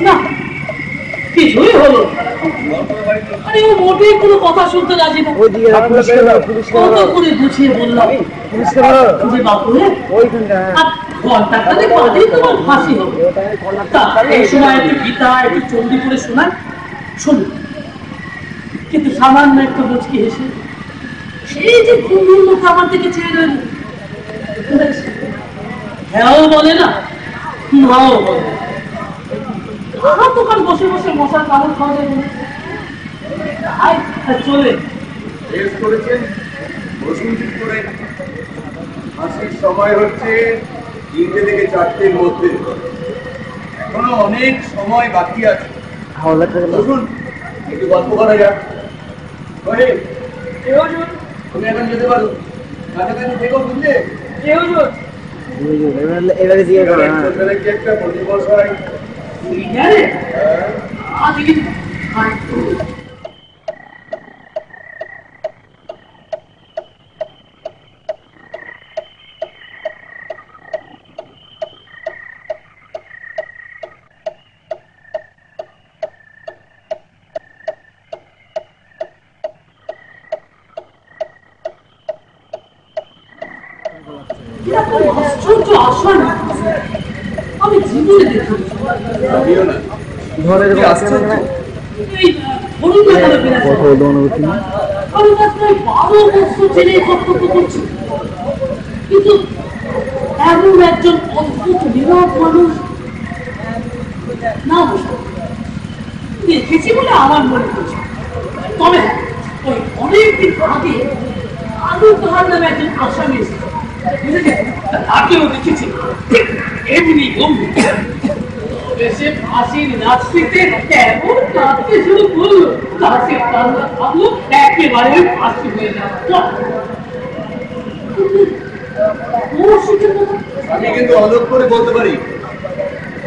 না কিছুই হলো আরে ও মোটেই কোনো কথা শুনতে রাজি না। কত করে গুছিয়ে বললাম যে বাপু ঘন্টা খানেক বাদেই তোমার ফাঁসি হবে, এই সময় একটু গীতা একটু চণ্ডী করে শোনায় শুনুন। কিন্তু সামান্য একটু মুচকি হেসে সেই যে ঘুমিয়ে মুখ আমার দিকে চেয়ে রইল, হ্যাঁও বলে না নাও বলে। আমার দোকান বসে বসে মশার কামড় খাওয়া যায় চলে করেছেন বসুন ঠিক করে। হাসির সময় হচ্ছে 3টে থেকে 4টের মধ্যে, এখনো অনেক সময় বাকি আছে। বসুন একটু গল্প করা যাক। তুমি এখন যেতে পারো, কাছাকাছি থেকেও বুঝলে এবারে দিয়ে একটা প্রতিবছর আমি জীবনে দেখি কিন্তু এমন একজন অদ্ভুত নিরব মানুষ না দেখেছি বলে আমার মনে হচ্ছে। তবে ওই অনেকদিন আগে আলু তাহার নামে একজন আসামি তাকেও দেখেছি এমনি সে ফাঁসির রাত্রিতে এমন কাঁদতে শুরু করলো, তাকে কান্না থামলো, একেবারে ফাঁসি হয়ে যাবে। আমি কিন্তু অলক করে বলতে পারি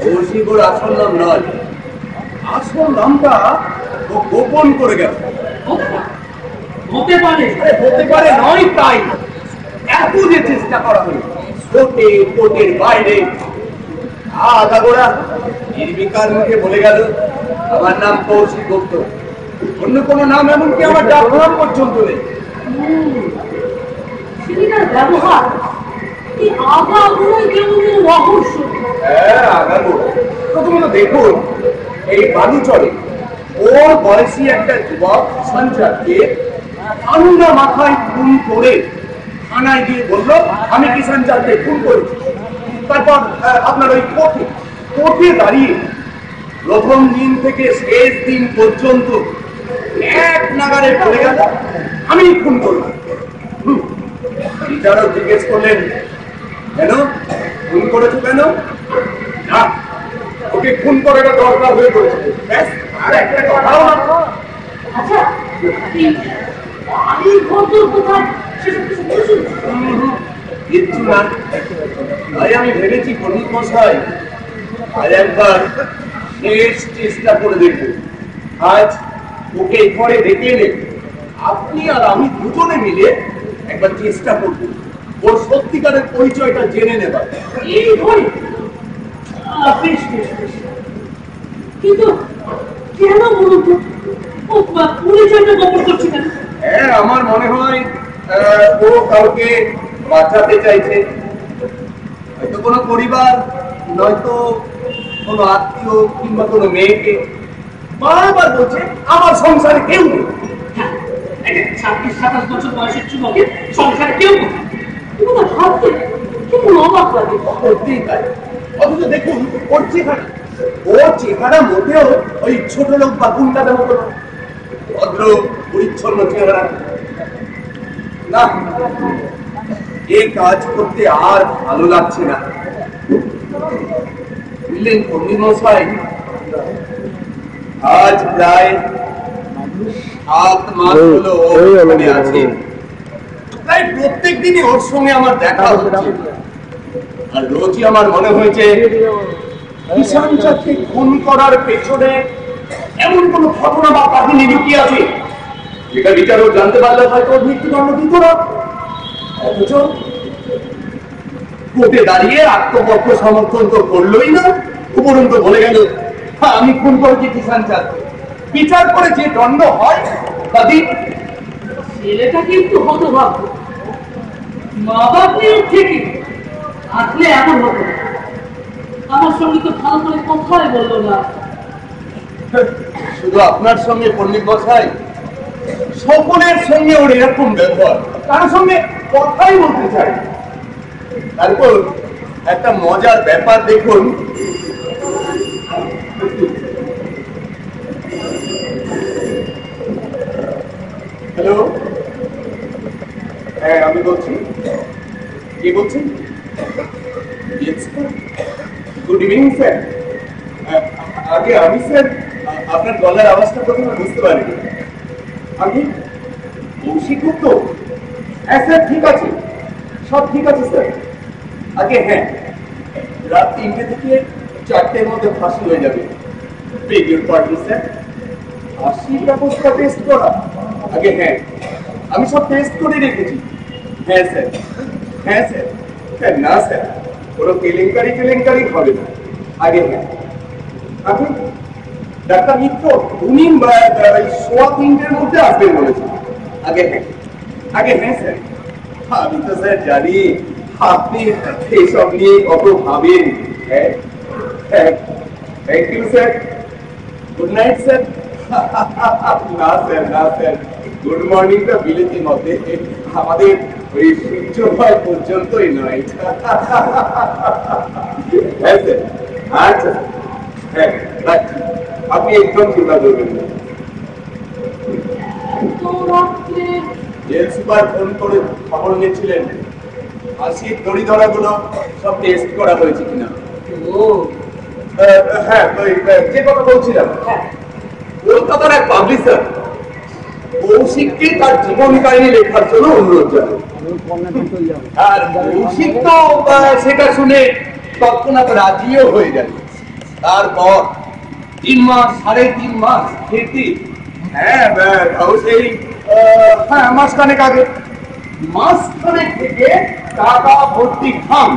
কৌশিক ওর আসল নাম নয়, আসল নামটা ও গোপন করে গেছে। হতে পারে নয়, তাই এত যে চেষ্টা করা হলো কোর্টের বাইরে আগাগোড়া নির্বিকার মুখে বলে গেল আমার নাম কৌশিক গুপ্ত, অন্য কোনো নাম এমনকি আমার ডাকনাম পর্যন্ত নেই। ব্যবহার প্রথমত দেখুন এই বালুচরে ওর বয়সী একটা যুবক সঞ্চারকে আনন্দা মাথায় খুন করে থানায় গিয়ে বললো আমি কিষান চাঁদকে খুন করেছি। তারপর আপনার ওই কোর্টে দাঁড়িয়ে প্রথম দিন থেকে শেষ দিন পর্যন্ত এক নাগারে বলে গেল আমি খুন করলাম। বিচারক জিজ্ঞেস করলেন কেন খুন করেছো কেন? না, ওকে খুন করাটা দরকার হয়ে পড়েছে, আর একটা কথাও না। আচ্ছা কিচ্ছু না, তাই আমি ভেবেছি পণ্ডিত মশাই আজ একবার শেষ চেষ্টা করে দেখবো। আজ ওকে ঘরে ডেকে এনে আপনি আর আমি দুজনে মিলে একবার চেষ্টা করবো ওর সত্যিকারের পরিচয়টা জেনে নেবার। কিন্তু কেন বলুন তো পরিচয়টা গোপন করছি কেন? হ্যাঁ, আমার মনে হয় ও কাউকে বাঁচাতে চাইছে, হয়তো কোনো পরিবার, নয়তো কোনো আত্মীয় কিংবা কোনো মেয়েকে। বারবার বলছে আমার সংসারে কেউ নেই। 26-27 বছর বয়সের যুবকের সংসারে কেউ নেই, কথা ভাবতে কেমন অবাক লাগে। সত্যিই তাই। অথচ দেখুন ওর চেহারা মোটেও ওই ছোট লোক বা গুন্ডাদের মতো নয়। ভদ্র পরিচ্ছন্ন চেহারা। না, এই কাজ করতে আর ভালো লাগছে না। বুঝলেন পণ্ডিত মশাই, আজ প্রায় 7 মাস হলো ওখানে আছে। প্রায় প্রত্যেক দিনই ওর সঙ্গে আমার দেখা হচ্ছে, আর রোজই আমার মনে হয়েছে কিষান চাঁদকে খুন করার পেছনে এমন কোন ঘটনা বা কাহিনী লুকিয়ে আছে যেটা বিচারক জানতে পারলে হয়তো মৃত্যুদণ্ড দিত না। অথচ কোর্টে দাঁড়িয়ে আত্মপক্ষ সমর্থন তো করলোই না, উপরন্ত বলে গেল আমি খুন করেছি কিষান চাঁদকে। বিচার করে যে দণ্ড হয় তা দিন। ছেলেটা কিন্তু হতভাগ্য। মা বাপ নিয়ে ঠিকই আসলে এমন হতো। আমার সঙ্গে তো ভালো করে কথাই বললো না। শুধু আপনার সঙ্গে পণ্ডিত মশাই, সকলের সঙ্গে ওর এরকম ব্যবহার, কারোর সঙ্গে কথাই বলতে চাই। তারপর একটা মজার ব্যাপার দেখুন, হ্যালো, হ্যাঁ আমি বলছি। কে বলছেন? Good evening sir. আগে আমি স্যার আপনার গলার আওয়াজটা প্রথমে বুঝতে পারিনি। আমি কৌশিক গুপ্ত। হ্যাঁ স্যার, ঠিক আছে, সব ঠিক আছে স্যার। আগে হ্যাঁ, রাত 3টে থেকে 4টের মধ্যে ফাঁসি হয়ে যাবে। বেগের পার্টি স্যার। ফাঁসির ব্যবস্থা টেস্ট করা? আগে হ্যাঁ, আমি সব টেস্ট করে রেখেছি। হ্যাঁ স্যার, হ্যাঁ স্যার। স্যার না স্যার, কোনো কেলেঙ্কারি হবে না। আগে হ্যাঁ, আপনি ডাক্তার মিত্র উনি 3:15-র মধ্যে আসবেন বলেছেন। আগে হ্যাঁ, আগে হ্যাঁ স্যার। আমি তো স্যার জানি আপনি এইসব নিয়ে কত ভাবেন। হ্যাঁ হ্যাঁ, thank you sir. Good night sir. না স্যার, না স্যার, গুড মর্নিংটা বিলেতি মতে, আমাদের ওই সূর্যোদয় পর্যন্তই নয়। হ্যাঁ স্যার, আচ্ছা হ্যাঁ রাখছি, আপনি একদম চিন্তা করবেন না। জেল সুপার ফোন করে খবর নিয়েছিলেন ফাঁসির দড়িধরাগুলো সব টেস্ট করা হয়েছে কিনা। ও হ্যাঁ, যে কথা বলছিলাম, কলকাতার এক পাবলিশার কৌশিককে তার জীবন কাহিনী লেখার জন্য অনুরোধ জানায়। আর কৌশিক তো সেটা শুনে তৎক্ষণাৎ রাজিও হয়ে গেল। তারপর 3 মাস 3.5 মাস খেতে, হ্যাঁ সেই মাসখানেক আগে, মাসখানেক থেকে টাকা ভর্তি খাম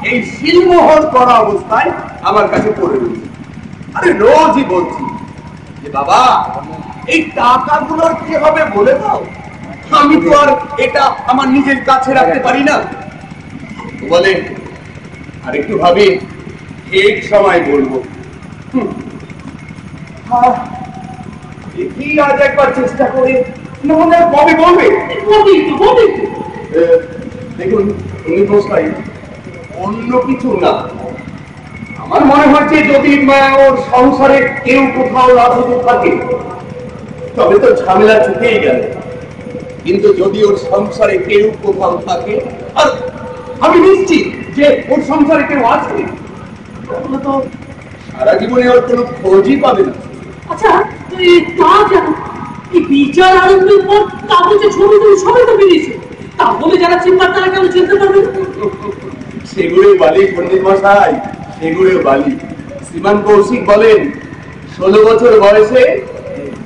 এই সিলমোহর করা অবস্থায় আমার কাছে পড়ে রয়েছে। আরে রোজই বলছি যে বাবা এই টাকাগুলোর কি হবে বলে দাও, আমি তো আর এটা আমার নিজের কাছে রাখতে পারি না। বলে আর একটু ভাবি, ঠিক সময় বলবো। দেখি আজ একবার চেষ্টা করে, নাহলে কবে বলবে। দেখুন অন্য কিছু না, আমার মনে হচ্ছে যদি ওর সংসারে কেউ কোথাও রাজত্ব থাকে তবে তো ঝামেলা চুকেই গেল। কিন্তু যদি ওর সংসারে কেউ কোথাও থাকে, আর আমি নিশ্চিত যে ওর সংসারে কেউ আছে, তাহলে তো সারা জীবনে ওর কোনো খোঁজই পাবে না। আচ্ছা তা জানো এই বিচার আরম্ভের পর কাগজে ছবি তো সবাই তো বেরিয়েছে, তাহলে যারা চিন্তা তারা কেউ চিনতে পারবে না। সেগুলোই বালি পণ্ডিত মশাই, সেগুলোই বালি। শ্রীমান কৌশিক বলেন 16 বছর বয়সে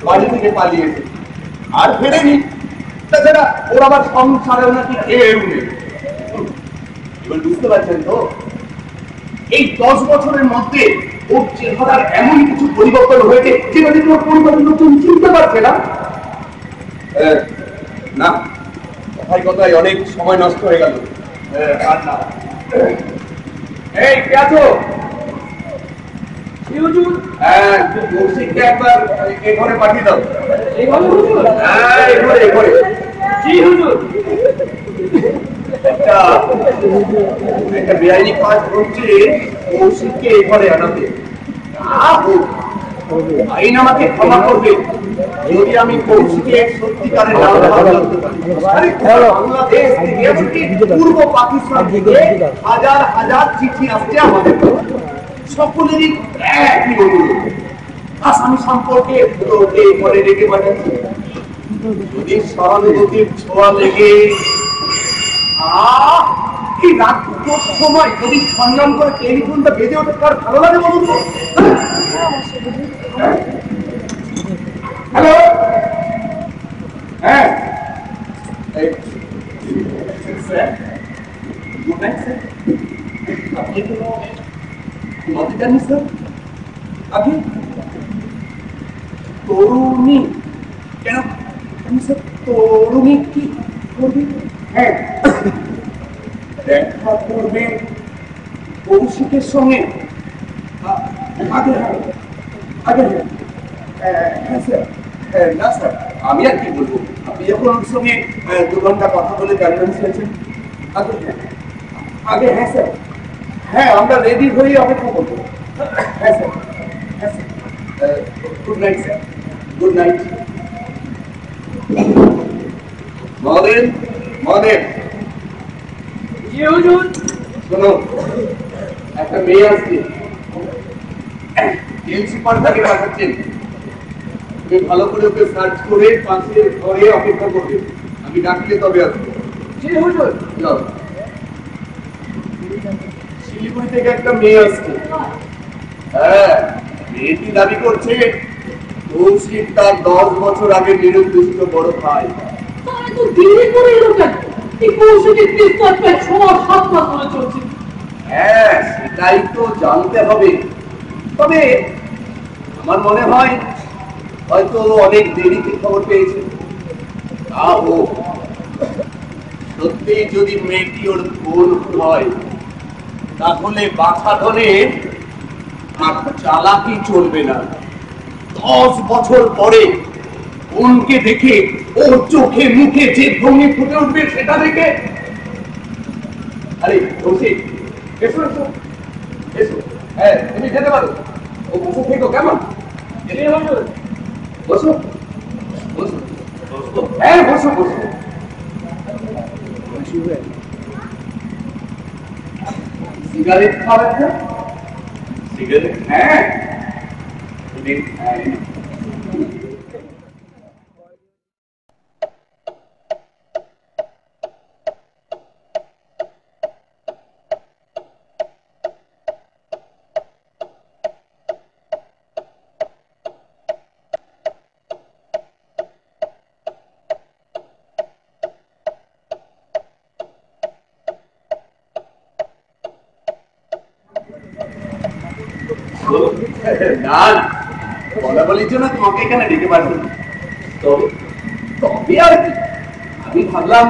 বাড়ি থেকে পালিয়েছে, আর ফেরেনি। তাছাড়া ওর আবার সংসারে নাকি কেউ নেই। এবার বুঝতে পারছেন তো, এই 10 বছরের মধ্যে ওর চেহারার এমন কিছু পরিবর্তন হয়েছে যেটা থেকে ওর পরিবর্তন তুমি চিনতে পারছে না। না, কথায় অনেক সময় নষ্ট হয়ে গেল। আর না, এই কে আছো? হ্যাঁ, কৌশিককে একবার এই ঘরে পাঠিয়ে দাও। এই ঘরে? হ্যাঁ, এই ঘরে। জি হুজুর। একটা একটা বেআইনি কাজ হচ্ছে কৌশিককে এই ঘরে আনাতে। আইন আমাকে ক্ষমা করবে যদি আমি কৌশিকের সত্যিকারের নাম জানতে পারি। বাংলাদেশ থেকে এমনকি পূর্ব পাকিস্তান থেকে হাজার হাজার চিঠি আসছে আমাদের, সকলেরই একই অনুরোধ, আসামি সম্পর্কে তোকে ঘরে রেখে পাঠাচ্ছি। যদি সহানুভূতির ছোঁয়া লেগে এই রাত সময় যদি সংগ্রাম করে টেলিফোনটা বেজে ওঠে, তার ভালো লাগে বলুন তো? হ্যালো, হ্যাঁ স্যার, গুড নাইট স্যার। আপনি কোনো ঘুমাতে যাননি স্যার? আপনি তরুণী কেন স্যার? তরুণী কি করবে? হ্যাঁ, দেখা করবে কৌশিকের সঙ্গে। আগে আগে হ্যাঁ স্যার। না স্যার, আমি আর কি বলবো, আপনি যখন ওর সঙ্গে 2 ঘন্টা কথা বলে কনভিন্স হয়েছেন। আগে হ্যাঁ স্যার, হ্যাঁ আমরা রেডি হয়ে অপেক্ষা করবো। হ্যাঁ স্যার, হ্যাঁ sir. Good night sir, good night. Mahadev, Mahadev, শোনো, একটা মেয়ে আসছে, প্রিন্সিপালটাকে পাঠাচ্ছেন। তুমি ভালো করে ওকে সার্চ করে পাশের ঘরে অপেক্ষা করবে, আমি ডাকলে তবে আসবো। শিলিগুড়ি থেকে একটা মেয়ে আসছে। হ্যাঁ, মেয়েটি দাবি করছে কৌশিক তার 10 বছর আগে নিরুদ্দেশিত বড় ভাই। তো দেরি করে এলো কেন? এই কৌশিকের কেসটা প্রায় 6-7 মাস ধরে চলছে। হ্যাঁ, সেটাই তো জানতে হবে। তবে আমার মনে হয় হয়তো অনেক দেরিতে খবর পেয়েছে। সত্যি যদি মেয়েটি ওর বোন হয়, তাহলে বাছা ধরে আর চালাকি চলবে না। 10 বছর পরে বোনকে দেখে ওর চোখে মুখে যে ভঙ্গি ফুটে উঠবে সেটা দেখে, আরে কৌশিক, এসো এসো এসো। হ্যাঁ, তুমি যেতে পারো। ও বসে থেকো, কেমন? বসো বসো, হ্যাঁ বসো বসো। সিগারেট খাওয়ার না? সিগারেট? হ্যাঁ। না, বলা বলির জন্য তোমাকে এখানে ডেকে পারবো। তবে আর কি, আমি ভাবলাম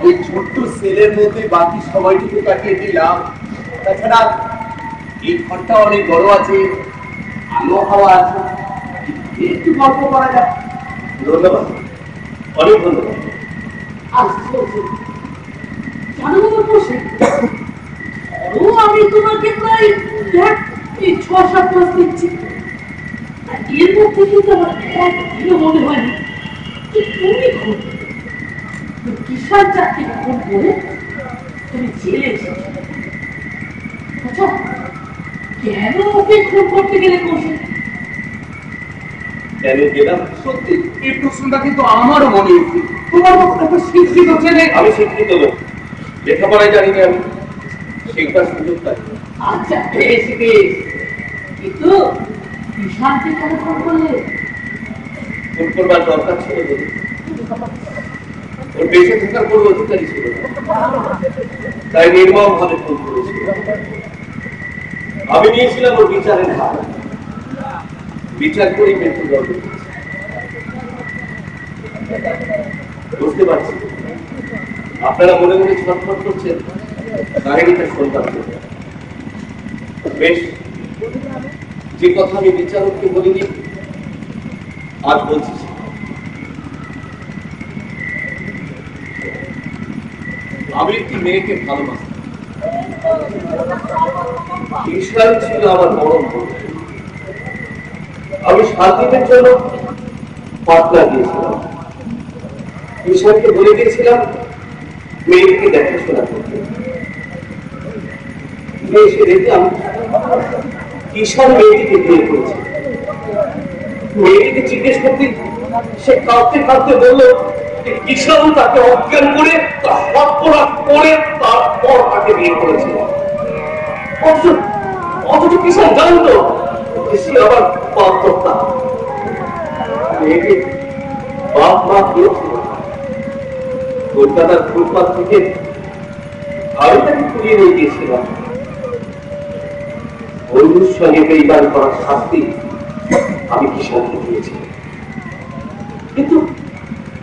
ওই ছোট্ট সেলের মধ্যে বাকি সময়টুকু কাটিয়ে দিলাম। তাছাড়া এই ঘরটা অনেক বড় আছে, আলো হাওয়া আছে, একটু গল্প করা যায়। ধন্যবাদ, অনেক ধন্যবাদ। আমি তোমাকে প্রায় 6-7 মাস দিচ্ছি, এর মধ্যে কিন্তু আমার একদিনও মনে হয়নি যে তুমি খুন কিষান চাকরি খুন করে তুমি জেলে এসেছো। আচ্ছা, কেন ওকে খুন করতে গেলে কৌশিক? কেন গেলাম? সত্যি এই প্রশ্নটা কিন্তু আমারও মনে হচ্ছে। তোমার মতো একটা শিক্ষিত ছেলে। আমি শিক্ষিত লোক, লেখাপড়ায় জানি না, আমি শিক্ষার সুযোগ পাই। আচ্ছা বেশ বেশ, কিন্তু কিষানকে কেন খুন করলে? খুন করবার দরকার ছিল বলে, ওর বেঁচে থাকার কোনো অধিকারই ছিল না, তাই নির্মম ভাবে খুন করেছিল। আমি নিয়েছিলাম ওর বিচারের হার, বিচার করেই মৃত্যু দণ্ড। বুঝতে পারছি আপনারা মনে মনে ছটফট করছেন, কাহিনীটা শুনতাম। বেশ, যে কথা আমি বিচারককে বলিনি আজ বলছি। আমি একটি মেয়েকে ভালোবাসি। ঈশান ছিল আমার বড় বন্ধু। আমি 7 দিনের জন্য পাটনা গিয়েছিলাম। ঈশানকে বলে দিয়েছিলাম মেয়েকে দেখাশোনা করতে। এসে দেখলাম ঈশান মেয়েটিকে বিয়ে করেছে। মেয়েটিকে জিজ্ঞেস করতে সে কাঁদতে কাঁদতে বলল ঈশান তাকে অজ্ঞান করে হত্যা করে তারপর তাকে বিয়ে করেছে। অথচ ঈশান জানতো সে আবার পাত্রতা। মেয়েকে বাপ মা দিয়েছিল। কলকাতার ফুটপাত থেকে আমি তাকে কুড়িয়ে নিয়ে গিয়েছিলাম। বন্ধুর সঙ্গে বেইমান করার শাস্তি আমি কিশোরকে দিয়েছি। কিন্তু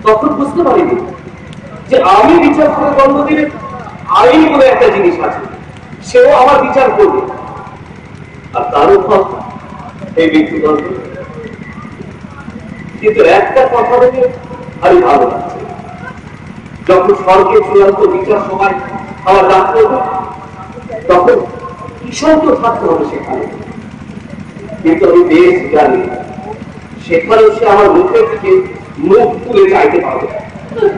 তখন বুঝতে পারিনি যে আমি বিচার করে দণ্ড দিলে আইন বলে একটা জিনিস আছে, সেও আমার বিচার করবে, আর তার উপর এই মৃত্যুদণ্ড। কিন্তু একটা কথা বলে আমি ভালো লাগছে, যখন স্বর্গের চূড়ান্ত বিচার সময় আমার ডাক করবে তখন কিশোরকে থাকতে হবে সেখানে। কিন্তু আমি বেশ জানি সেখানেও সে আমার মুখের দিকে মুখ তুলে চাইতে পারবে।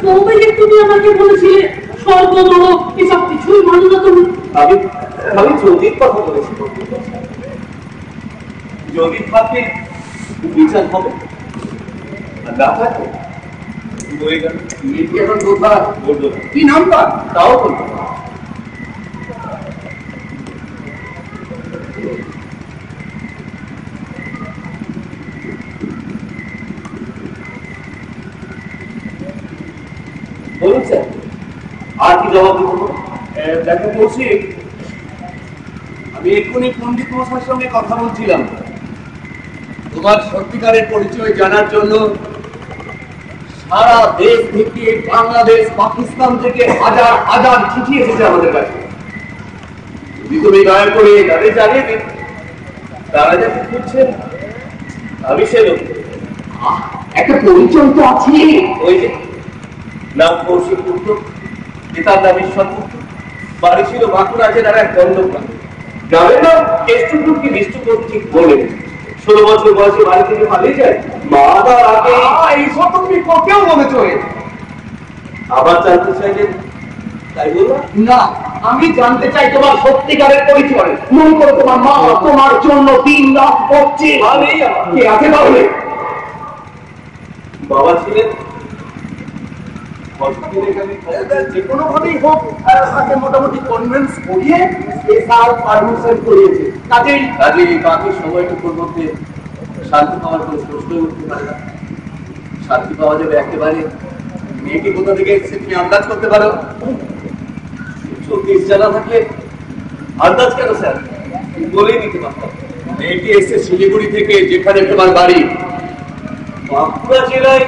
তবে যে তুমি আমাকে বলেছিলে স্বর্গ নরক এসব কিছুই মানো না তুমি। আমি জ্যোতির কথা বলেছি। যদি থাকে বিচার হবে, আর না থাকে মেয়েটি এখন কোথায় বলবো, কি নামটা তাও বলবো। বলুন স্যার, আর কি জবাব দেবো? দেখো বলছি, আমি এক্ষুনি পণ্ডিত মশাইয়ের সঙ্গে কথা বলছিলাম। তোমার সত্যিকারের পরিচয় জানার জন্য সারা দেশ থেকে, বাংলাদেশ, পাকিস্তান থেকে হাজার হাজার চিঠি এসেছে আমাদের কাছে। যদি তুমি দয়া করে তাদের জানিয়ে দিন, তারা যাতে খুঁজছেন আমি সে লোক। একটা পরিচয় তো আছে, ওই যে নাম কৌশিক পুত্র, পিতার নাম ঈশ্বর পুত্র, বাড়ি ছিল বাঁকুড়া জেলার এক দণ্ডগ্রাম। গ্রামের নাম কেষ্টপুর কি বিষ্ণুপুর ঠিক বলে। 16 বছর বয়সে বাড়ি থেকে পালিয়ে যায় মা তার আগে। এইসব তুমি কেউ বলেছ? আবার জানতে চাইলেন তাই বললাম না। আমি জানতে চাই তোমার সত্যিকারের পরিচয়। মনে করো তোমার মা তোমার জন্য দিন রাত করছে, কে আছে তাহলে? বাবা ছিলেন যে কোনো ভাবেই হোক তাকে মোটামুটি কনভিন্স করিয়ে স্পেশাল পারমিশন করিয়েছে। কাজেই বাকি সময়টুকুর মধ্যে শান্তি পাওয়ার কোনো প্রশ্নই উঠতে পারে না। শান্তি পাওয়া যাবে একেবারে মেয়েটি কোথা থেকে এসেছে তুমি আন্দাজ করতে পারো? 34 জানা থাকলে আন্দাজ কেন স্যার বলেই দিতে পারতাম। মেয়েটি এসেছে শিলিগুড়ি থেকে, যেখানে তোমার বাড়ি। বাঁকুড়া জেলায়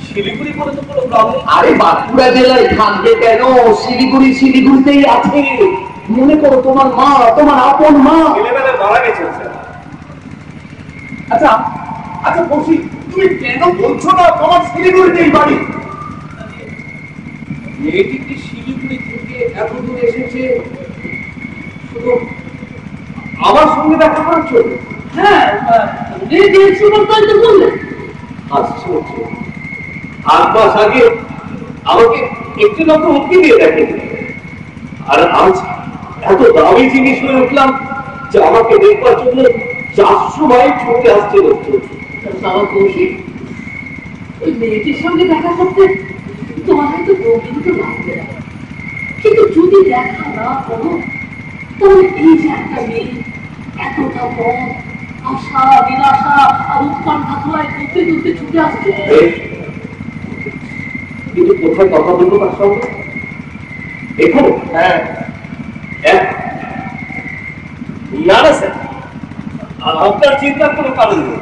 শিলিগুড়ি করে তো কোনো প্রবলেম। আরে বাঁকুড়া জেলায় থাকবে কেন? শিলিগুড়িতেই আছে। মনে করো তোমার মা, তোমার আপন মা ছেলেবেলায় মারা গেছেন স্যার। আচ্ছা আচ্ছা বলছি, তুমি কেন বলছো না তোমার শিলিগুড়িতেই বাড়ি? মেয়েটি কি শিলিগুড়ি থেকে এত দূর এসেছে শুধু আমার সঙ্গে দেখা করার জন্য? হ্যাঁ, বললে আসছে 8 মাস আগে আমাকে একটি লোক উঠে দিয়ে দেখেন, আর আজ এত দামি জিনিস হয়ে উঠলাম যে আমাকে দেখবার জন্য 400 মাইল ছুটে আসছে লোকজন। কৌশিক, ওই মেয়েটির সঙ্গে দেখা করতে তোমার হয়তো প্রকৃত লাগবে না, কিন্তু যদি দেখা না করো তাহলে এই যে একটা মেয়ে এতটা পথ আশা নিরাশা আর উৎকণ্ঠা ধোলায় করতে করতে ছুটে আসছে। কিন্তু কোথায় কথা বলবো তার সঙ্গে? এখানে? হ্যাঁ। না না স্যার, আপনার চিন্তার কোনো কারণ নেই।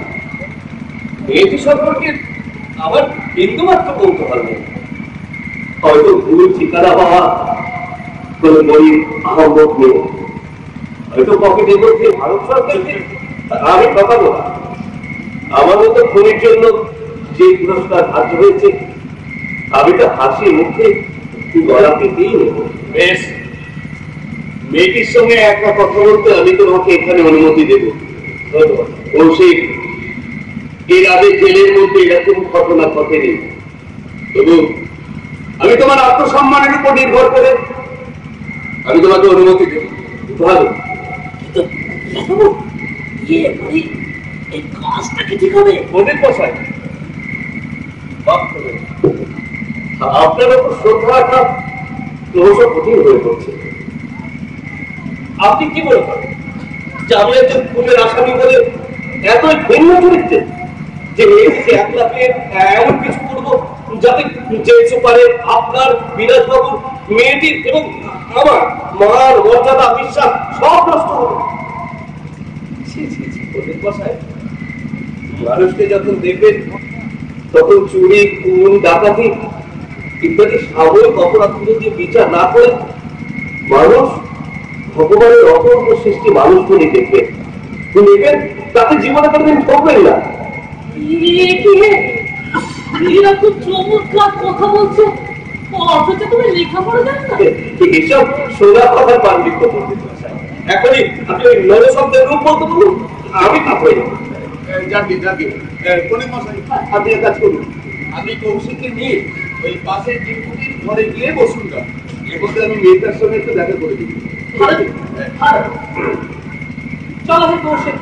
মেয়েটি সম্পর্কে আমার বিন্দুমাত্র কৌতূহল নেই। হয়তো ভুল ঠিকানা পাওয়া কোনো গরিব আহম্মদ নেই, হয়তো পকেটের মধ্যে ভারত সরকারকে আমি কথা বলা। আমার মতো খুনির জন্য যে পুরস্কার ধার্য হয়েছে আমি তো হাসি মুখে গলা পেতেই নেব। বেশ, মেয়েটির সঙ্গে একটা কথা বলতে আমি তোমাকে এখানে অনুমতি দেব। কৌশিক, এর আগে জেলের মধ্যে এরকম ঘটনা ঘটেনি, তবু আমি তোমার আত্মসম্মানের উপর নির্ভর করে আমি তোমাকে অনুমতি দেব। ভালো, এই কাজটা কি ঠিক হবে? অনেক বসায় আপনার উপর শ্রদ্ধাটা ক্রমশ কঠিন হয়ে পড়ছে। আপনি কি বলে থাকেন যে আমি একজন খুনের আসামি বলে এতই ভিন্ন চরিত্রে যে মেয়েটিকে একলা পেয়ে এমন কিছু করবো যাতে যে সুপারে আপনার বিরাজ বাবুর, মেয়েটির এবং আমার মার মর্যাদা, বিশ্বাস সব নষ্ট হবে। মানুষকে যখন দেখবেন তখন চুরি, খুন, ডাকাতি ইত্যাদি সাময়িক অপরাধগুলো দিয়ে বিচার না করে মানুষ ভগবানের অপূর্ব সৃষ্টি মানুষগুলি দেখবেন, দেখবেন তাকে জীবনে কোনোদিন ঠকবেন না। খুব চমৎকার কথা বলছো, অথচ তুমি লেখাপড়া জানো না। এসব সোনা কথার পাণ্ডিত্য করতে এখনই আপনি ওই নর শব্দের রূপ বলতে বলুন, আমি তা হয়ে যাবো। যাকে যাকে কোনে মশাই, আপনি এক কাজ করুন, আপনি কৌশিককে নিয়ে ওই পাশের ডিপুটির ঘরে গিয়ে বসুন না, এর মধ্যে আমি মেয়েটার সঙ্গে একটু দেখা করে দিই। চলো হে কৌশিক,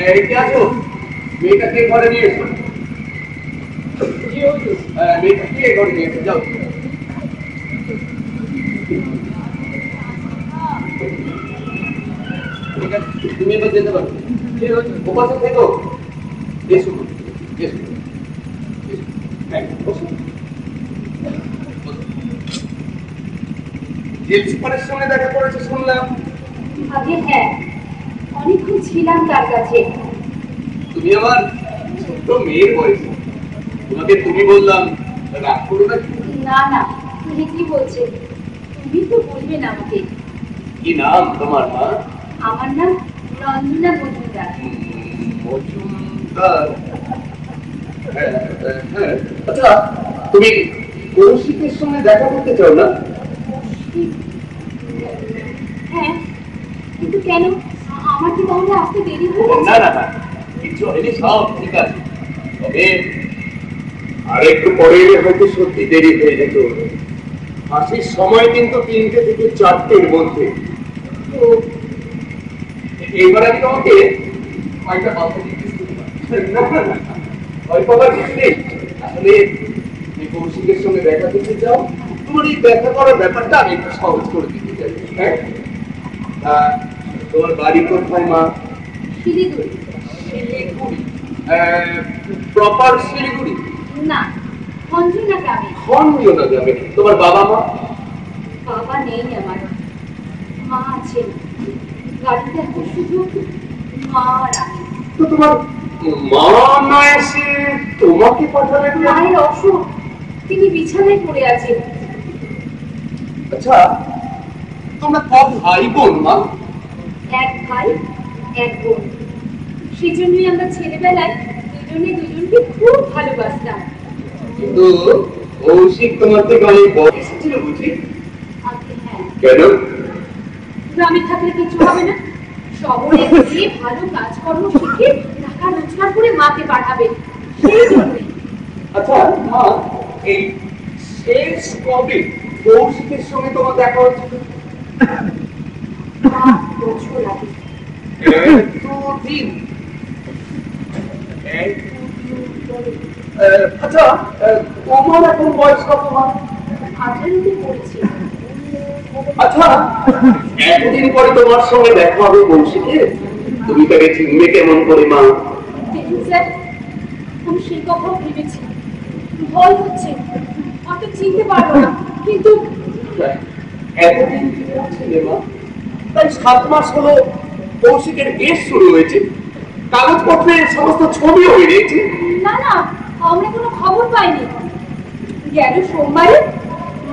এদিকে আসো, মেয়েটাকে ঘরে নিয়ে এসো। মেয়েটাকে ঘরে নিয়ে এসো, যাও। তুমি এবার যেতে পারো, ওপাশে থেকো। এসো এসো, জেল সুপারের সঙ্গে দেখা করেছে শুনলাম। আগে হ্যাঁ, অনেকক্ষণ ছিলাম তার কাছে। তুমি আমার ছোট্ট মেয়ের বয়স, তোমাকে তুমি বললাম, রাগ করো না? না না, তুমি কি বলছে? তুমি তো বলবেন আমাকে। কি নাম তোমার? মা? আমার নাম রঞ্জনা মজুমদার। মজুমদার? হ্যাঁ, আচ্ছা, তুমি কৌশিকের সঙ্গে দেখা করতে চাও না? হ্যাঁ, কিন্তু কেন? আমার কি তাহলে আসতে দেরি হয়ে গেছে? না না না, কিছু হয়নি, সব ঠিক আছে। তবে আর একটু পরে হয়তো সত্যি দেরি হয়ে যেত। ফাঁসির সময় কিন্তু 3টে থেকে 4টের মধ্যে। তো এইবার আমি তোমাকে কয়টা কথা জিজ্ঞেস করবো। ভয় পাবার কিছু নেই। আসলে তুমি কৌশিকের সঙ্গে দেখা করতে চাও, তোমার এই দেখা করার ব্যাপারটা আমি একটু সহজ করে দিতে চাই। হ্যাঁ, তোমার বাড়ি কোথায় মা? শিলিগুড়ি। শিলিগুড়ি? প্রপার শিলিগুড়ি না, খঞ্জনা গ্রামে। খঞ্জনা গ্রামে। তোমার বাবা মা? বাবা নেই আমার, মা আছেন। গাড়িতে এখন শুধু মা আর আমি। তো তোমার মা না এসে তোমাকে পাঠালেন? মায়ের অসুখ, তিনি বিছানায় পড়ে আছেন। আচ্ছা, তোমরা কত ভাই বোন মা? এক ভাই এক বোন। সেজন্যই আমরা ছেলেবেলায় দুজনে দুজনকে খুব ভালোবাসতাম। কিন্তু কৌশিক তোমার থেকে অনেক বড় ছিল বুঝি? আগে হ্যাঁ, কেন? গ্রামে থাকলে কিছু হবে না, শহরে গিয়ে ভালো কাজকর্ম শিখে টাকা রোজগার করে মাকে পাঠাবে, সেই জন্যই। আচ্ছা মা, এই শেষ কবে কৌশিকের সঙ্গে তোমার দেখা হচ্ছে? 5 বছর আগে। এতদিন? আচ্ছা, তোমার এখন বয়স কত মা? 18তে পড়েছি। আচ্ছা, এতদিন পরে তোমার সঙ্গে দেখা হবে কৌশিকের, তুমি তাকে চিনবে কেমন করে মা? দেখুন স্যার, আমি সেই কথাও ভেবেছি, ভয় হচ্ছে আমি চিনতে পারবো না। কিন্তু এতদিন কি করছিলে মা? তাই 7 মাস হলো কৌশিকের কেস শুরু হয়েছে, কাগজপত্রে সমস্ত ছবিও বেরিয়েছে। না না, আমরা কোনো খবর পাইনি। গেল সোমবারে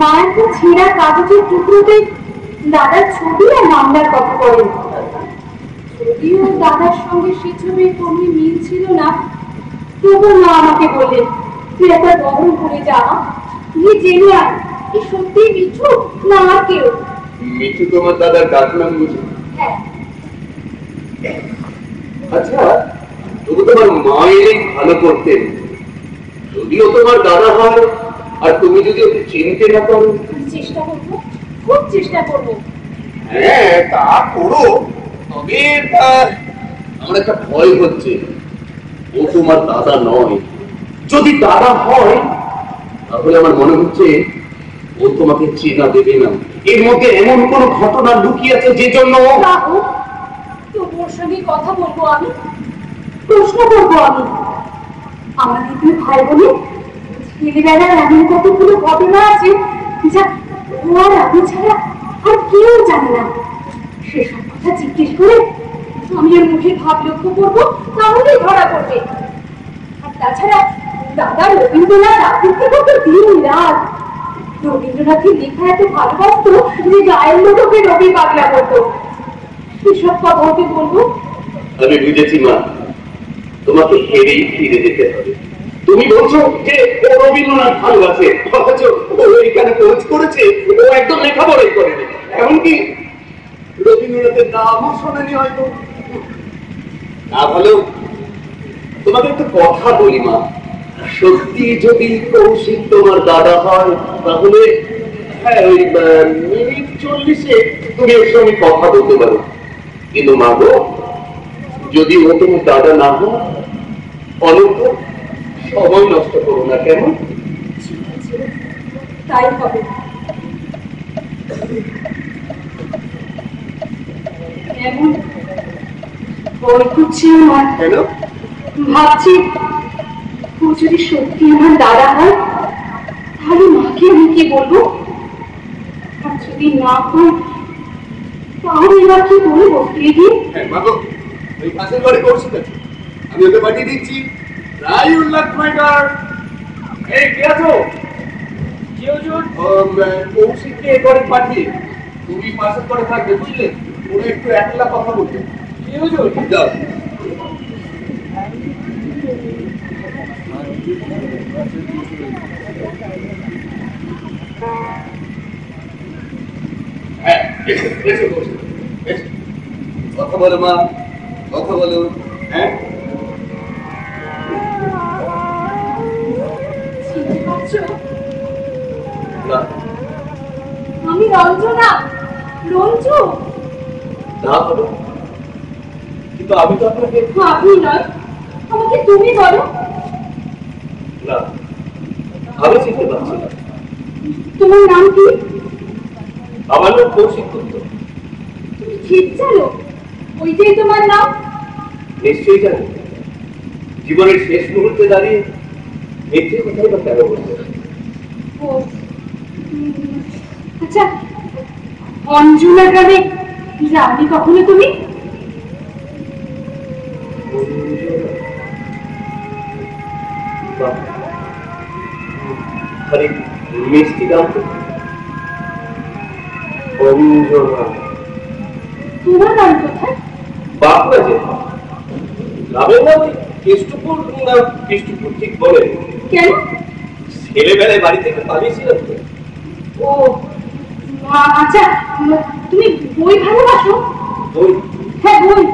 মা একটা ছেঁড়া কাগজের টুকরোতে দাদার ছবি আর নামটার কথা বলেন। যদিও দাদার সঙ্গে সে ছবির কোনো মিল ছিল না, তবু মা আমাকে বললেন তুই একটা বহন করে যা, তুই জেনে আয় কি সত্যি মিঠু না আর কেউ। মিঠু তোমার দাদার কাকিমা বুঝি? হ্যাঁ। আচ্ছা, তবু তোমার মায়ের ভালো করতেন, যদিও তোমার দাদা হয় আর তুমি যদি ওকে চিনতে না পারো। চেষ্টা করবো, খুব চেষ্টা করবো। হ্যাঁ তা করো, তবে আমার একটা ভয় হচ্ছে ও তোমার দাদা নয়। যদি দাদা হয় তাহলে আমার মনে হচ্ছে ও তোমাকে চেনা দেবে না। এর মধ্যে এমন কোন ঘটনা লুকিয়ে আছে যে জন্য তোর সঙ্গে কথা বলবো আমি, প্রশ্ন করবো আমি। আমাদের দুই ভাই বোনে ছেলেবেলার এমন কতগুলো ঘটনা আছে যা ও আর আমি ছাড়া আর কেউ জানে না। সেসব কথা জিজ্ঞেস করে আমি ওর মুখে ভাব লক্ষ্য করবো, তাহলেই ধরা পড়বে। আর তাছাড়া দাদা রবীন্দ্রনাথ আবৃত্তি করতো দিন রাত। রবীন্দ্রনাথের লেখা এত ভালোবাসতো যে গায়ের লোককে রবি পাগলা করতো। সেসব কথা ওকে বলবো। আমি বুঝেছি মা, তোমাকে হেরেই ফিরে যেতে হবে। তুমি বলছো যে ও রবীন্দ্রনাথ ভালোবাসে, অথচ ও এখানে কোর্স করেছে, ও একদম লেখাপড়াই করেনি। এমনকি রবীন্দ্রনাথের নামও শোনেনি হয়তো। না ভালো, তোমাকে একটা কথা বলি মা, সত্যি যদি কৌশিক তোমার দাদা হয় তাহলে হ্যাঁ ওই মিনিট 40-এ তুমি ওর সঙ্গে কথা বলতে পারো। কিন্তু মা গো, যদি ও তোমার দাদা না হয় অনন্ত সময় নষ্ট করো না, কেমন? তাই হবে। এমন ভয় করছে আমার। কেন? ভাবছি ও যদি সত্যি আমার দাদা হয় তাহলে মাকে আমি কি বলবো, আর যদি না হয় তাহলে এবার কি বলবো দিদি? হ্যাঁ মা গো, ওই পাশের বাড়ি কৌশিক আছে, আমি ওকে পাঠিয়ে দিচ্ছি। রাই উল্লাস মাইটার, এই কে আছো? কৌশিককে এবারে পাঠিয়ে তুমি পাশের ঘরে থাকবে, বুঝলে? ওরা একটু একলা কথা বলবে। যাও। হ্যাঁ এসো এসো কৌশিক, এসো। কথা বলো মা, কথা বলো। হ্যাঁ চিনতে পারছো? না আমি রঞ্জনা, রঞ্জু। না বলো, কিন্তু আমি তো আপনাকে আপনি নয়, আমাকে তুমি বলো। না, আমি চিনতে পারছি না। তোমার নাম কি? আমার নাম কৌশিক দত্ত। তুমি ঠিক জানো ওইটাই তোমার নাম? নিশ্চয়ই জানি। জীবনের শেষ মুহূর্তে দাঁড়িয়ে মিথ্যে কথাই বা কেন বলবো? ও আচ্ছা, অঞ্জনা গ্রামে যাওনি কখনো তুমি? খালি মিষ্টি দাম তো। অঞ্জনা তোমার নাম কোথায়? বাঁকুড়া জেলা। গ্রামের নাম ওই কেষ্টপুর, না কেষ্টপুর ঠিক বলে। কেন? ছেলেবেলায় বাড়ি থেকে পালিয়েছিলাম তো। ও আচ্ছা, তুমি বই ভালোবাসো? বই? হ্যাঁ বই,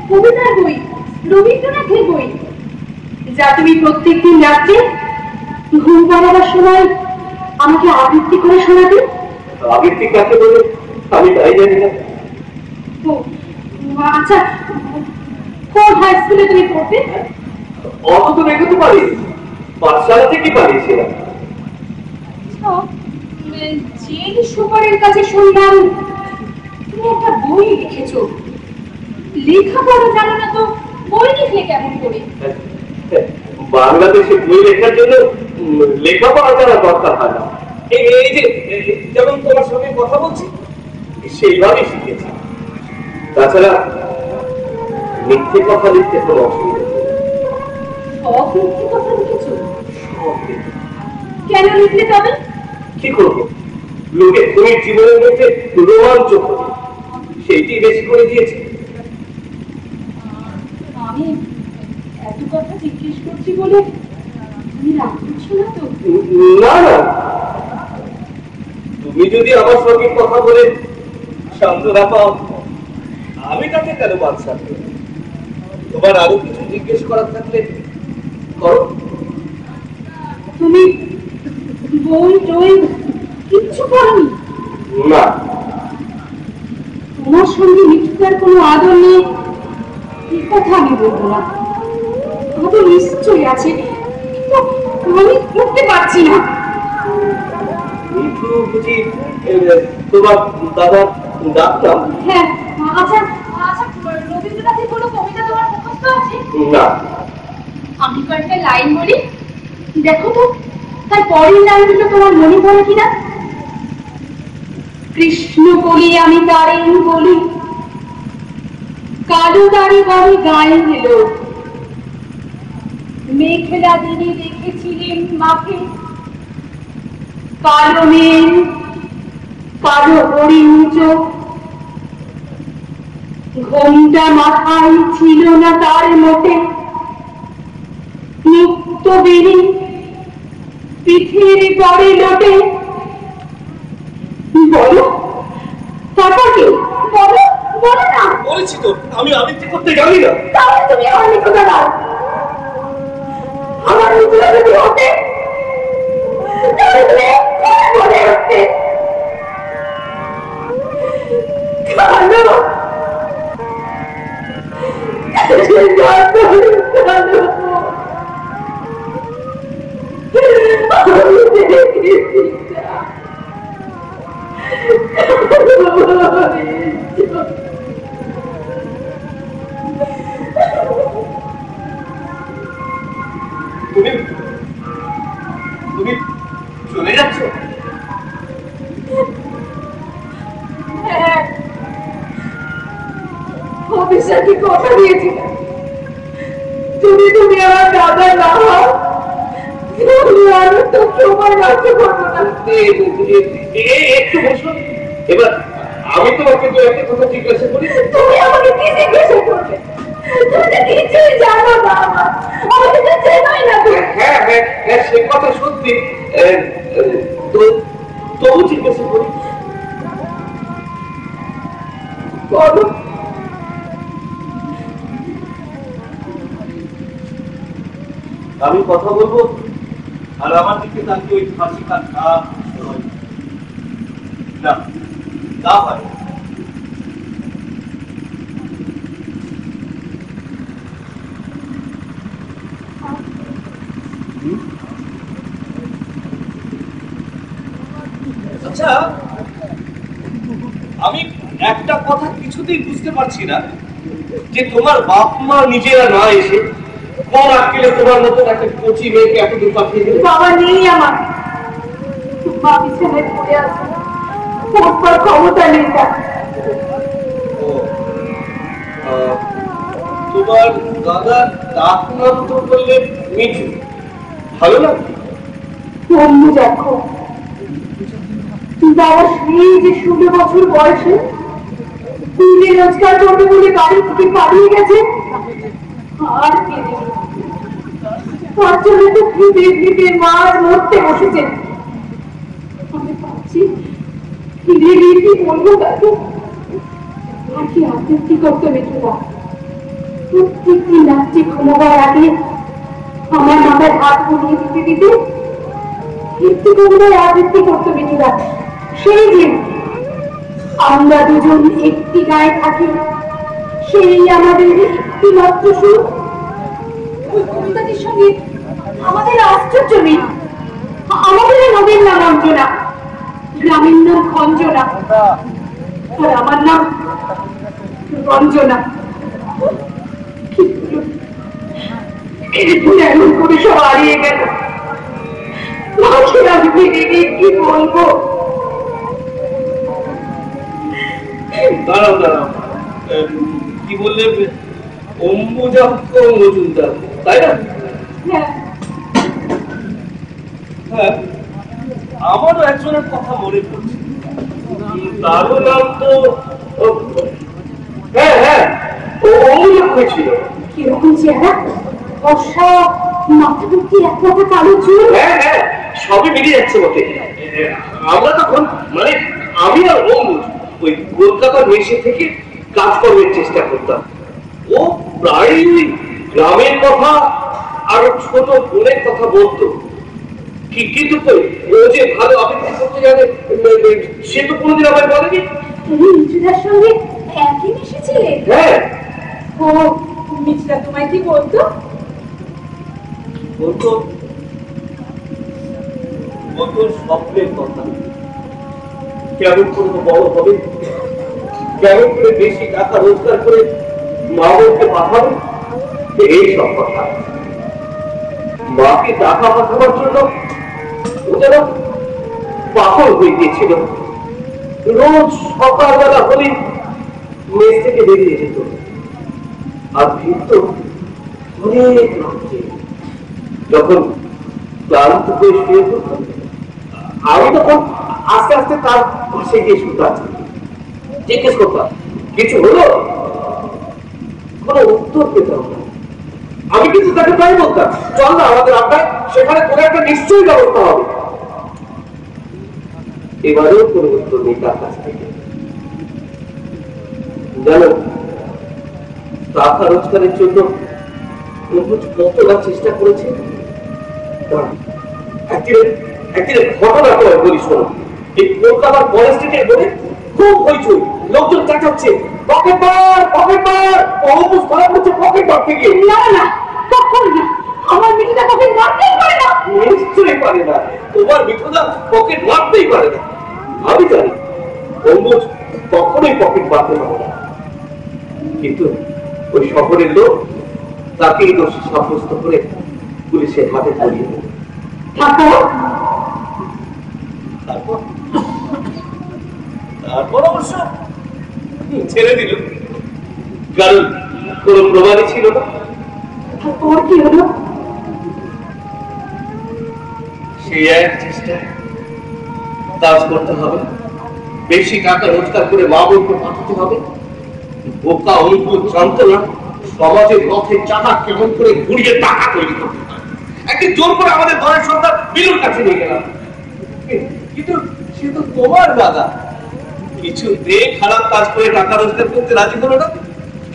কবিতার বই, রবীন্দ্রনাথের বই, যা তুমি প্রত্যেকদিন রাত্রে ঘুম পাড়াবার সময় আমাকে আবৃত্তি করে শোনাতে। আবৃত্তি কাকে বলে আমি তাই জানি না। ও আচ্ছা, কোন হাই স্কুলে তুমি পড়তে? অত তো এগোতে পারি, পাঠশালা থেকে পালিয়েছিলাম। জেল সুপারের কাছে শুনলাম তুমি একটা বই লিখেছো। লেখাপড়া জানো না তো বই লিখলে কেমন করে? বাংলাদেশে বই লেখার জন্য লেখাপড়া করা দরকার হয় না। এই যে যেমন তোমার সঙ্গে কথা বলছি সেইভাবেই শিখেছি। তাছাড়া মিথ্যে কথা লিখতে কোনো অসুবিধা নেই। সব মিথ্যে কথা লিখেছো? কেন লিখলে তবে? কি করবো, লোকে তুমি জীবনের মধ্যে রোমাঞ্চ করে সেইটি বেশি করে দিয়েছে। আমি এত কথা জিজ্ঞেস করছি বলে তুমি রাগ করছো না তো? না না, তুমি যদি আমার সঙ্গে কথা বলে সান্ত্বনা পাও, আমি তাকে কেন বাদ থাকবো? তোমার আরো কিছু জিজ্ঞেস করার থাকলে করো। তুমি বই টই কিচ্ছু করনি? না। তোমার সঙ্গে মিঠুদার কোনো আদর নেই এই কথা আমি বলবো না, আদর নিশ্চয়ই আছে, কিন্তু আমি করতে পারছি না। মিঠু বুঝি তোমার দাদা ডাকতাম? হ্যাঁ। আচ্ছা আচ্ছা, রবীন্দ্রনাথের কোনো কবিতা তোমার মুখস্থ আছে? না। আমি কয়েকটা লাইন বলি, দেখো তো তার পরের লাইনগুলো তোমার মনে পড়ে কিনা। কৃষ্ণ বলি আমি তারেন বলি, কালো দাড়ি বাড়ি গায়ে এলো, মেঘলা দিনে দেখেছিলেন মাকে, কালো মেঘ কালো হরিণ চোখ, ঘোমটা মাথায় ছিল না তার মোটে, মুক্ত বেরি পিঠের পরে লোটে। বলো তারপর কি? বলো বলো না। বলেছি তো আমি আবৃত্তি করতে জানি না। তাহলে তুমি আমার নিকটে দাও, আমার নিকটে যদি হতে তাহলে তুমি বলে উঠতে কালো তুমি তুমি চলে যাচ্ছ? অফিসারকে কথা দিয়েছিলাম, যদি তুমি আমার দাদা না হও আমি তো সময় নষ্ট করবো না। একটু বসো। এবার আমি তোমাকে তো একটা কথা জিজ্ঞাসা করি। তুমি আমাকে কি জিজ্ঞাসা করবে? তুমি তো কিছুই জানো না, আমাকে তো চেনোই না তুমি। হ্যাঁ হ্যাঁ হ্যাঁ, সে কথা সত্যি। তো তবু জিজ্ঞাসা করি। বলো। আমি কথা বলবো আর আমার দিকে তাকে ওই ফাঁসি কাট না, তা হয়। আচ্ছা, আমি একটা কথা কিছুতেই বুঝতে পারছি না, যে তোমার বাপ মা নিজেরা না এসে কোন আক্কেলে তোমার মতো একটা কচি মেয়েকে এত দূর পাঠিয়ে দিল? বাবা নেই আমার, মা বিছানায় পড়ে আছে, পড়বার ক্ষমতা নেই তার। তোমার দাদা ডাক নাম তো বললে মিঠু, ভালো না? অন্য দেখো, বাবা সেই যে 16 বছর বয়সে দিনে রোজগার করবে বলে বাড়ি থেকে পালিয়ে গেছে, আর কেঁদে তার জন্য তো খিদে খিদে মার মরতে বসেছে। আমি ভাবছি খিদে গিয়ে কি বলবো তাকে, আর কি আবৃত্তি করতে মেটুদা। প্রত্যেকদিন রাত্রি ঘুমাবার আগে আমার মাথায় হাত বুলিয়ে দিতে দিতে একটু করে আবৃত্তি করতে মেটুদা। সেই দিন আমরা দুজন একটি গায়ে থাকি, সেই আমাদের একটি মাত্র সুর। ওই কবিতাটির সঙ্গে আমাদের আশ্চর্য মিল। আমাদের নদীর নাম অঞ্জনা, গ্রামের নাম খঞ্জনা, আর আমার নাম রঞ্জনা। এমন করে সব হারিয়ে গেল, আমি ফিরে গিয়ে কি বলবো? দাঁড়াও দাঁড়াও, কি বললে? অম্বুজাক্ষ মজুমদার, তাই না? হ্যাঁ, আমারও একজনের কথা মনে পড়ছে, তারও নাম তো হ্যাঁ হ্যাঁ অম্বুজাক্ষ ছিল। কিরকম চেহারা? বর্ষা মাথা বুঝি এক মাথা কালো চুল। হ্যাঁ হ্যাঁ, সবই মিলিয়ে যাচ্ছে বটে। আমরা তখন মানে আমি আর অম্বুজ ওই কলকাতার মেশে থেকে কাজকর্মের চেষ্টা করতাম। ও প্রায় গ্রামের কথা আর ছোট বোনের কথা বলতো। কিন্তু ও যে ভালো আবৃত্তি করতে জানে সে তো কোনোদিন আমায় বলেনি। তুমি মিঠুদার সঙ্গে একই মিশেছিলে? হ্যাঁ। ও মিঠুদা তোমায় কি বলতো? বলতো বলতো স্বপ্নের কথা, কেমন করে বড় হবে, কেমন করে বেশি টাকা রোজগার করে মা বাবাকে পাঠাবে, এই সব কথা। মাকে টাকা পাঠাবার জন্য ও যেন পাগল হয়ে গিয়েছিল। রোজ সকালবেলা হলে মেস থেকে বেরিয়ে যেত আর ফিরত অনেক রাত্রে। যখন ক্লান্ত হয়ে শুয়ে পড়তাম আমি তখন আস্তে আস্তে তার পাশে গিয়ে শুতাম, জিজ্ঞেস করতাম কিছু হলো? কোনো উত্তর পেতাম না। আমি কিন্তু তাকে তাই বলতাম, চল না আমাদের আপনার সেখানে কোনো একটা নিশ্চয়ই ব্যবস্থা হবে। এবারেও কোনো উত্তর নেই তার কাছ থেকে। জানো, টাকা রোজগারের জন্য কতটা চেষ্টা করেছে। একদিনের ঘটনা করে বলি শোনো। এই কলকাতার কলেজ স্ট্রিটের বলে খুব হইচই, লোকজন চেঁচাচ্ছে পকেট মার পকেট মার, অবুজ ধরা পড়ছে পকেট মার থেকে। না না, কখন না, আমার মিঠুদা পকেট মারতেই পারে না। নিশ্চয়ই পারে না, তোমার মিঠুদা পকেট মারতেই পারে না। আমি জানি অম্বুজ কখনোই পকেট মারতে পারে না, কিন্তু ওই শহরের লোক তাকেই দোষী সাব্যস্ত করে পুলিশের হাতে ধরিয়ে দেবে। তারপর অবশ্য ছেড়ে দিল, কারণ কোন প্রমাণই ছিল না। ওর কি হলো? সেই এক চেষ্টা কাজ করতে হবে, বেশি টাকা রোজগার করে মা বোনকে পাঠাতে হবে। বোকা অনুকূল জানতো না সমাজের রথের চাকা কেমন করে ঘুরিয়ে টাকা তৈরি করতে হয়। একদিন জোর করে আমাদের ঘরের সন্তান বিলুর কাছে নিয়ে গেলাম, কিন্তু সে তো তোমার দাদা, কিছুতে খারাপ কাজ করে টাকা রোজগার করতে রাজি হলো না।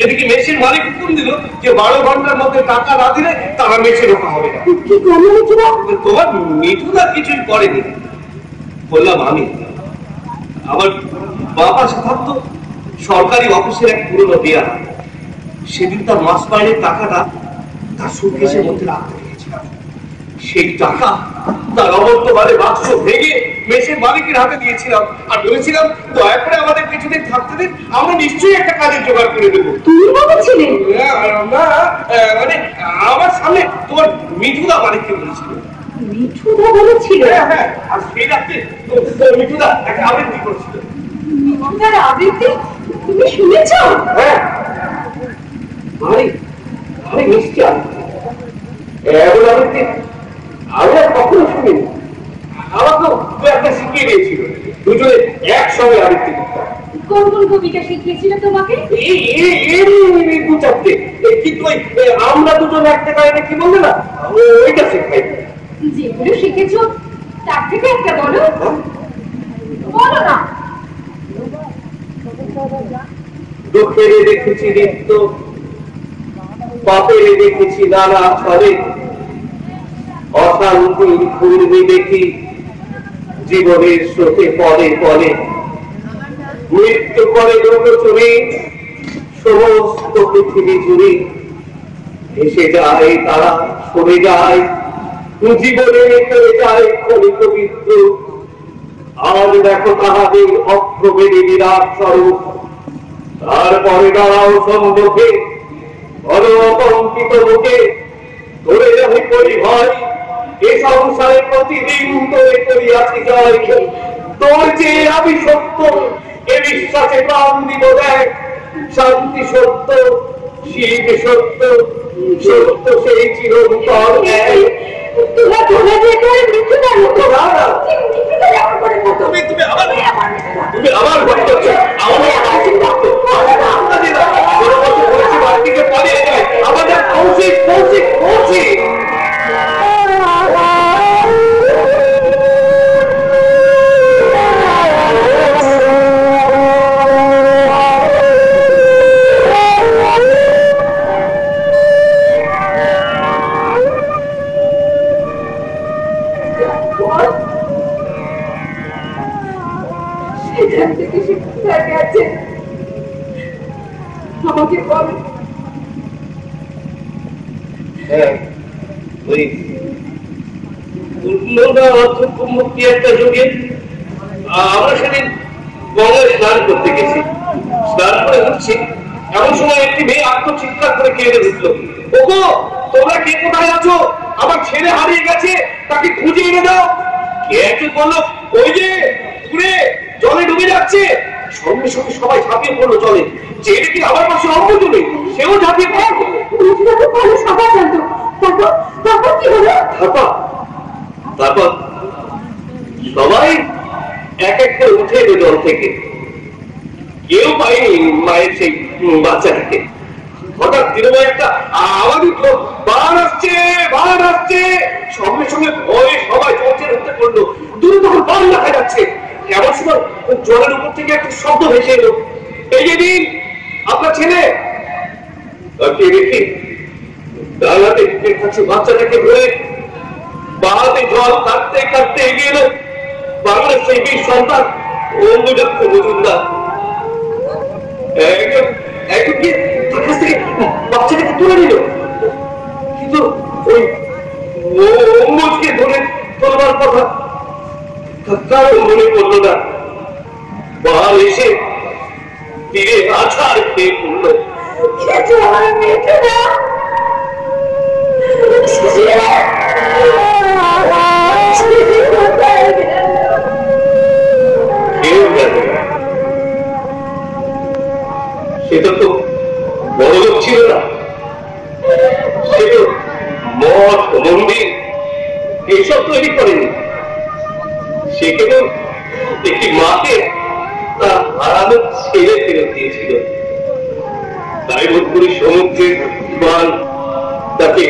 এদিকে মেশিন মালিক হুকুম দিল যে 12 ঘন্টার মধ্যে টাকা না দিলে তারা মেশিন রোকা হবে না। তোমার মিঠুদা কিছুই করেনি। বললাম আমি, আমার বাবা থাকতো সরকারি অফিসের এক পুরনো দেয়া, সেদিন তার মাস মাইনের টাকাটা তার সুটকেসের মধ্যে রাখতে দিয়েছিলাম। সেই টাকা তার অবর্তমানে বাক্স ভেঙে মেশিন মালিকের হাতে দিয়েছিলাম আর বলেছিলাম দয়া করে আমাদের কিছুদিন থাকতে দিন, আমরা নিশ্চয়ই একটা কাজের জোগাড় করে দেবো। তুমি বলেছিলে? মানে আমার সামনে তোমার মিঠুদা মালিককে বলেছিল। মিঠুদা বলেছিল? হ্যাঁ, আর সেই রাত্রে মিঠুদা একটা আবৃত্তি করেছিল। মিঠুদার আবৃত্তি তুমি শুনেছ? হ্যাঁ, ভারী ভারী মিষ্টি আবৃত্তি। এমন আবৃত্তি আমি আর কখনো শুনিনি। আমাকেও দু একটা শিখিয়ে দিয়েছিল, দুজনে একসঙ্গে আবৃত্তি করতাম। কোন কোন কবিতা শিখিয়েছিল তোমাকে? দু চারটে, কিন্তু আমরা দুজন একটা গায়ে কি বললে না, ওইটা শেখাই। যেগুলো শিখেছো তার থেকে একটা বলো। বলো না। দুঃখেরে দেখেছি নৃত্য, পাপেরে দেখেছি নানা ছলে, অশান্তির ঘুরবে দেখি জীবনের স্রোতে পদে পদে। মৃত্যু করে লোকচুরি সমস্ত পৃথিবী জুড়ে, ভেসে যায় তারা সরে যায়, জীবনে চলে যায় ক্ষণিক বিদ্রুপ। আর দেখো তাহাদের অপ্রমেয় বিরাট স্বরূপ। তারপরে দাঁড়াও সম্মুখে অনকম্পিত মুখে, ধরে যাবে পরিভয় এ সংসারে প্রতিদিন তোরে করিয়াছি জয়। তোর যে আমি সত্য এ বিশ্বাসে প্রাণ দিব দেখ, শান্তি সত্য, শিব সত্য, সত্য সেই চিরন্তন এক। তোমরা ধরে যে করে মিঠুদার মতো মিঠুদা যেমন করে তুমি আবার বলছো আমাদের কৌশিক কৌশিক কৌশিক। বল, সেখান থেকে সে কোথায় গেছে আমাকে বল। ওই একটা যুগে আমরা সেদিন গঙ্গায় স্নান করতে গেছি। স্নান করে উঠছি, এমন সময় একটি মেয়ে আত্মচিৎকার করে কেঁদে উঠলো, ওগো তোমরা কে কোথায় আছো? আমার ছেলে হারিয়ে গেছে, তাকে খুঁজে এনে দাও। কে একজন বললো, ওই যে দূরে জলে ডুবে যাচ্ছে। সঙ্গে সঙ্গে সবাই ঝাঁপিয়ে পড়লো জলে। যে দেখি আমার পাশে অঙ্গ নেই, সেও ঝাঁপিয়ে পড়লো। সবাই জানতো। তারপর কি হলো? তারপর সবাই এক এক করে উঠে এলো জল থেকে। কেউ পায়নি মায়ের সেই বাচ্চাটাকে। হঠাৎ তৃণময় একটা আওয়াজ উঠলো, বান আসছে, বান আসছে। সঙ্গে সঙ্গে ভয়ে সবাই চলছে উঠতে পড়লো। দূরে তখন বান দেখা যাচ্ছে। এমন সময় জলের উপর থেকে একটা শব্দ ভেসে এলো, এই যে দিন আপনার ছেলে। তাকে দেখি ডালাতে বুকের কাছে বাচ্চাটাকে ধরে বাহাতে জল কাটতে কাটতে এগিয়ে এলো বাংলার সেই বীর সন্তান অন্ধযাত্র মজুমদার। একজন গিয়ে তার কাছ থেকে বাচ্চাটাকে তুলে নিল, কিন্তু ওই অম্বুজকে ধরে তোলবার কথা কারো মনে পড়লো না। বাল এসে তীরে আছাড় খেয়ে পড়লো। আমার মেয়েকে না সেটা তো বড় লোক ছিল না, সে তো মঠ মন্দির এইসব তৈরি করেনি। সে কেবল একটি মাকে তার হারানো ছেলে ফেরত দিয়েছিল। তাই বোধ করি সমুদ্রের বান তাকে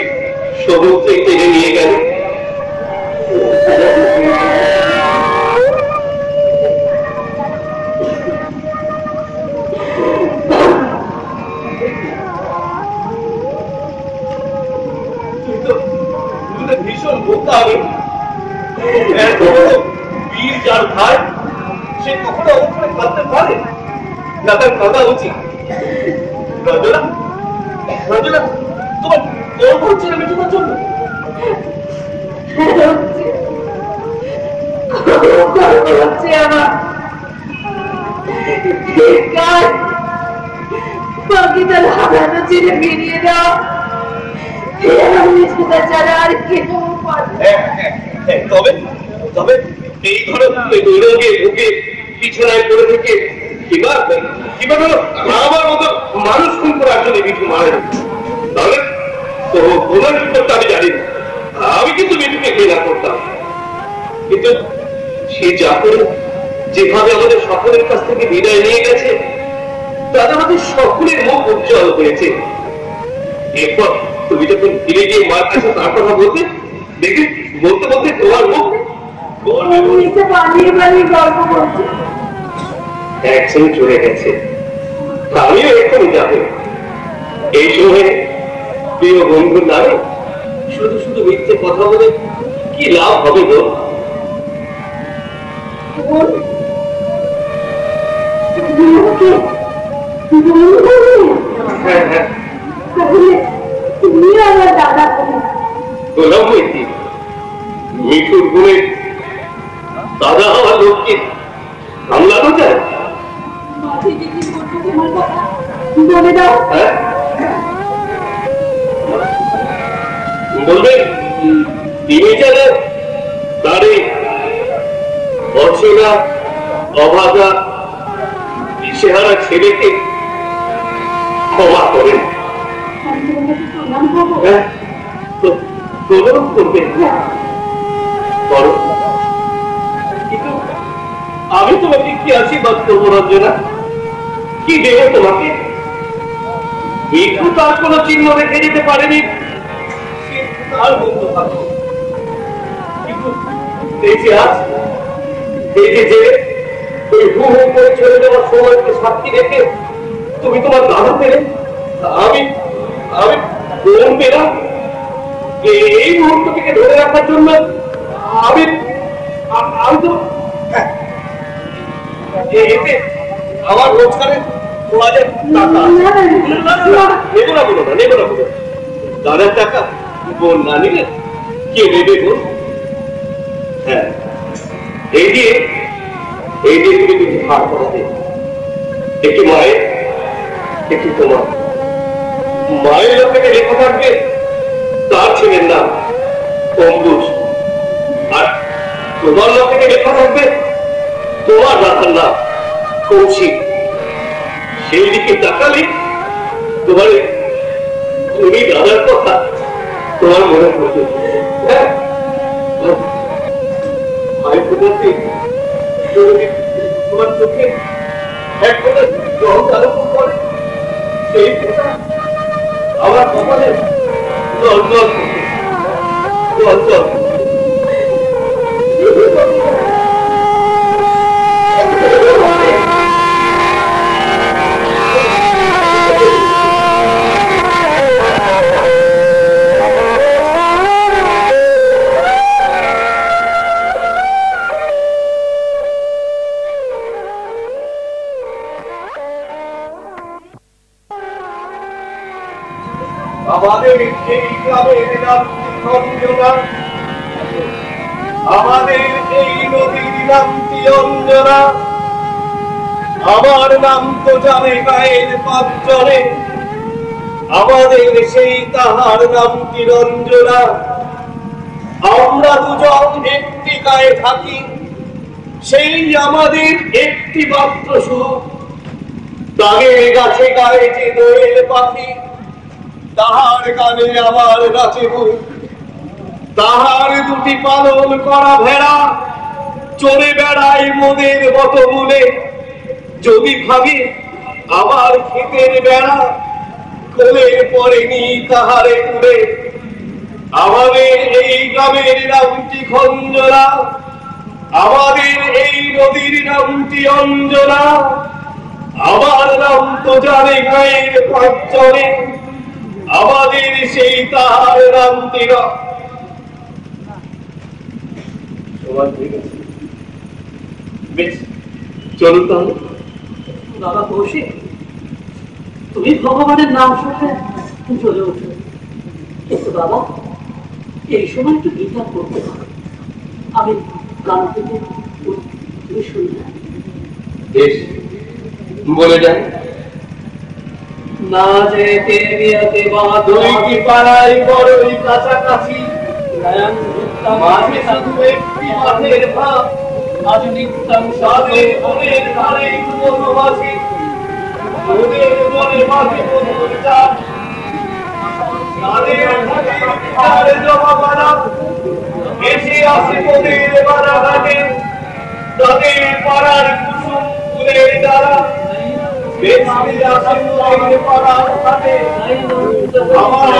সমুদ্রে টেনে নিয়ে গেল। ভীষণ বোকা আমি। এত বড় বীর যার ভাই, সে কখনো ওপরে কাঁদতে পারে না? তার কাঁদা উচিত। রঞ্জনা, রঞ্জনা, তোমার গর্ব হচ্ছে না মেয়েটার জন্য? হচ্ছে আমার বাকিটার হারানো ছেলে ফিরিয়ে দাও। তবে তবে এই ধরনের রোগে ভুগে বিছানায় পড়ে থেকে কিভাবে আমার মতো মানুষ খুন করে আসলে মিঠু মারা যাবে, তাহলে তো ওনার কি করতে আমি জানি না। আমি কিন্তু মিঠুকে ঘৃণা করতাম, কিন্তু সে যা করে যেভাবে আমাদের সকলের কাছ থেকে বিদায় নিয়ে গেছে, তাতে আমাদের সকলের মুখ উজ্জ্বল হয়েছে। এরপর তুমি যখন ফিরে গিয়ে মার কাছে তার কথা বলতে দেখে বলতে বলতে তোমার মুখ একসঙ্গে চলে গেছে। আমিও এক্ষুনি যাবো। এই সময় প্রিয় বন্ধুর নামে শুধু শুধু মিথ্যে কথা বলে কি লাভ হবে গো? হ্যাঁ হ্যাঁ, তুমি আমার দাদা গোলাম হয়েছি। মিঠুর গুণে দাদা হওয়ার লোককে সামলানো যায়? বলে দাও। হ্যাঁ বলবেন, তিনি যেন তার অচেনা অভাগা দিশেহারা ছেলেকে ক্ষমা করেন। হ্যাঁ, প্রণাম করবেন। কিন্তু আমি তোমাকে কি আশীর্বাদ করবো রঞ্জনা? কি দেব তোমাকে? মিঠু তার কোন চিহ্ন রেখে যেতে পারেনি, তার বন্ধু থাকো। কিন্তু এই যে আজ এই যে ওই হু হু করে ছেড়ে দেওয়ার সময়কে সাক্ষী রেখে তুমি তোমার দাদা পেলে, আমি আমি বোন পেলাম। এই মুহূর্তটিকে ধরে রাখার জন্য আমি এতে আমার রোজগারে 2000 টাকা নেবো না বলো না, নেবো না বলো। দাদার টাকা বোন না নিলে কে নেবে বোন? হ্যাঁ, এই দিয়ে তুমি কিছু ভাগ করাতে, একটু মায়ের একটু তোমার। মায়ের লোকেতে লেখা থাকবে তার ছেলের নাম অম্বুজ, আর তোমার লোকেতে লেখা থাকবে তোমার দাদার নাম কৌশিক। সেই দিকে তাকালে তোমার তুমি দাদার কথা তোমার মনে পড়বে। হ্যাঁ, ভাই প্রতি তোমার চোখে এক কথা জল আরম্ভ করে, সেই কথা আমার কপালে জল জল জল জল। আমাদের এই গ্রামের নাম অঞ্জনা, আমাদের এই নদীর নামটি অঞ্জনা। আমার নাম তো জানে গায়ের 5 জনে, আমাদের সেই তাহার নামটি রঞ্জনা। আমরা দুজন একটি গায়ে থাকি, সেই আমাদের একটি মাত্র সুখ। দাগের গাছে গায়ে যে দোয়েল পাখি, তাহার গানে আমার নাচে বুক। তাহার দুটি পালন করা ভেড়া চলে বেড়ায় মোদের মতো মূলে। যদি ভাবি আমার ক্ষেতের বেড়া কোলের পড়েনি তাহারে তুলে। আমাদের এই গ্রামের নামটি খঞ্জনা, আমাদের এই নদীর নামটি অঞ্জনা। আমার নাম তো জানে গায়ের 5 জনে, আমাদের সেই তাহার নামটি বেশ। চলুন তাহলে। দাদা কৌশিক, তুমি ভগবানের নাম শুনলে চলে ওঠো, কিন্তু দাদা এই সময় একটু গীতা করতে হবে। আমি গান থেকে তুমি শুনলে বেশ, বলে যান। না যেতে বিয়াতে দুই কি পাড়ায় বড়ই কাছাকাছি, মাঝে শুধু একটি মাঠের ভাব। আজ নিত্যম তাদের মনের ধারে বনবাসী, ওদের মনে মাঝে বন্ধুর চাপ। তাদের ধারে জমা বাড়া এসে আসে ওদের বাড়াঘাটে। তাদের পাড়ার কুসুম ফুলের দ্বারা বেশি আসে ওদের পাড়ার ঘাটে। আমার